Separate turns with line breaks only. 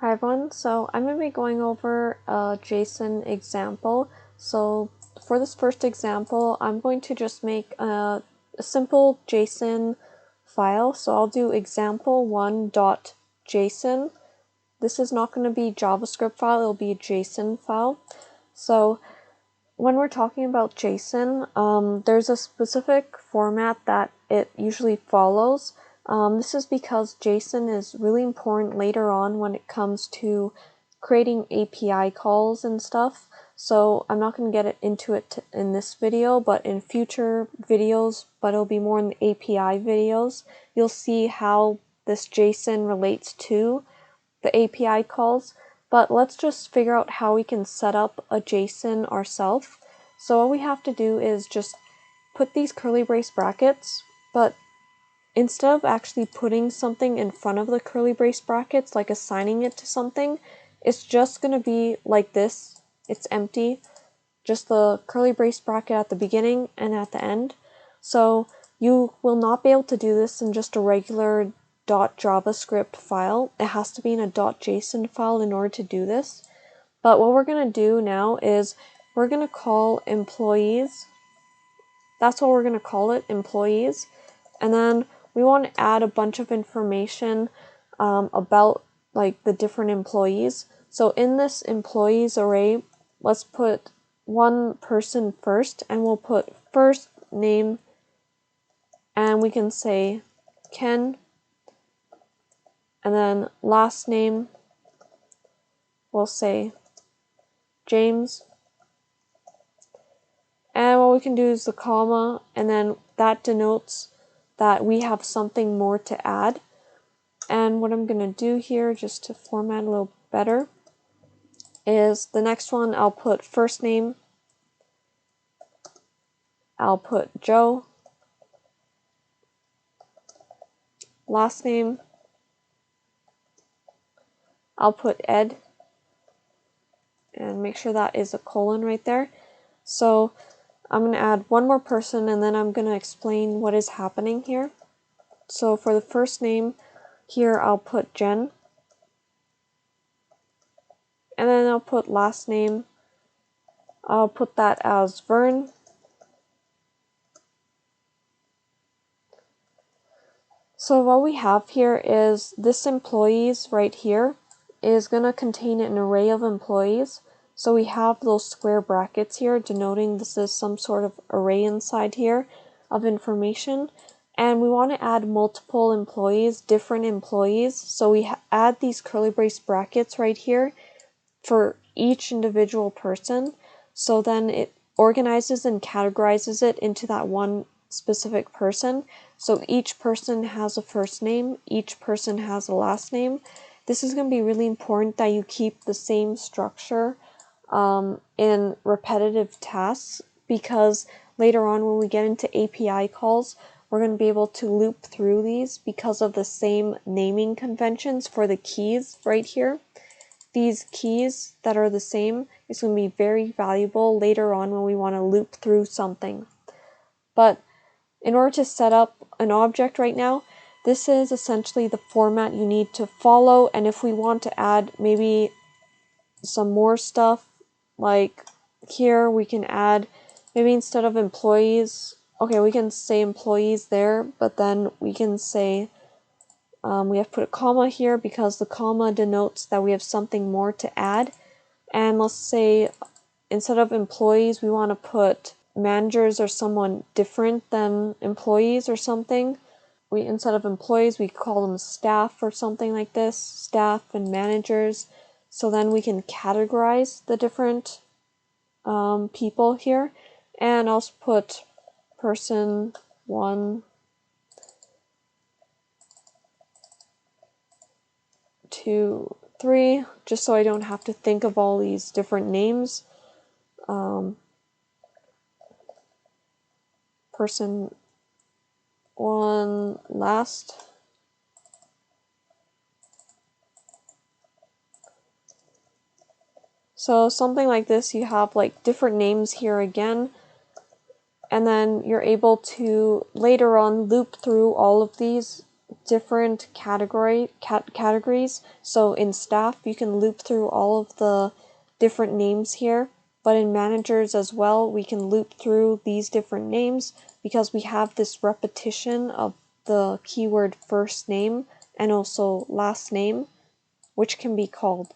Hi everyone, so I'm going to be going over a JSON example. So for this first example, I'm going to just make a simple JSON file. So I'll do example1.json. This is not going to be JavaScript file, it'll be a JSON file. So when we're talking about JSON, there's a specific format that it usually follows. This is because JSON is really important later on when it comes to creating API calls and stuff. So I'm not going to get into it in this video, but in future videos, but it'll be more in the API videos, you'll see how this JSON relates to the API calls. But let's just figure out how we can set up a JSON ourselves. So all we have to do is just put these curly brace brackets, but instead of actually putting something in front of the curly brace brackets, like assigning it to something, it's just going to be like this. It's empty, just the curly brace bracket at the beginning and at the end. So you will not be able to do this in just a regular .javascript file. It has to be in a .json file in order to do this. But what we're going to do now is we're going to call employees. That's what we're going to call it, employees. And then we want to add a bunch of information about like the different employees. So in this employees array, let's put one person first, and we'll put first name, and we can say Ken, and then last name, we'll say James, and what we can do is the comma, and then that denotes that we have something more to add. And what I'm going to do here, just to format a little better, is the next one I'll put first name, I'll put Joe, last name, I'll put Ed, and make sure that is a colon right there. So I'm going to add one more person, and then I'm going to explain what is happening here. So for the first name here, I'll put Jen, and then I'll put last name, I'll put that as Vern, so what we have here is this employees right here is going to contain an array of employees. So we have those square brackets here denoting this is some sort of array inside here of information. And we want to add multiple employees, different employees. So we add these curly brace brackets right here for each individual person. So then it organizes and categorizes it into that one specific person. So each person has a first name, each person has a last name. This is going to be really important that you keep the same structure in repetitive tasks, because later on when we get into API calls, we're going to be able to loop through these because of the same naming conventions for the keys right here. These keys that are the same is going to be very valuable later on when we want to loop through something. But in order to set up an object right now, this is essentially the format you need to follow. And if we want to add maybe some more stuff, like here we can add, maybe instead of employees, okay, we can say employees there, but then we can say we have to put a comma here because the comma denotes that we have something more to add. And let's say instead of employees, we want to put managers or someone different than employees or something. Instead of employees, we call them staff or something like this, staff and managers. So then we can categorize the different people here. And I'll put person 1, 2, 3, just so I don't have to think of all these different names. Person 1 last. So something like this, you have like different names here again, and then you're able to later on loop through all of these different categories. So in staff, you can loop through all of the different names here, but in managers as well, we can loop through these different names because we have this repetition of the keyword first name and also last name, which can be called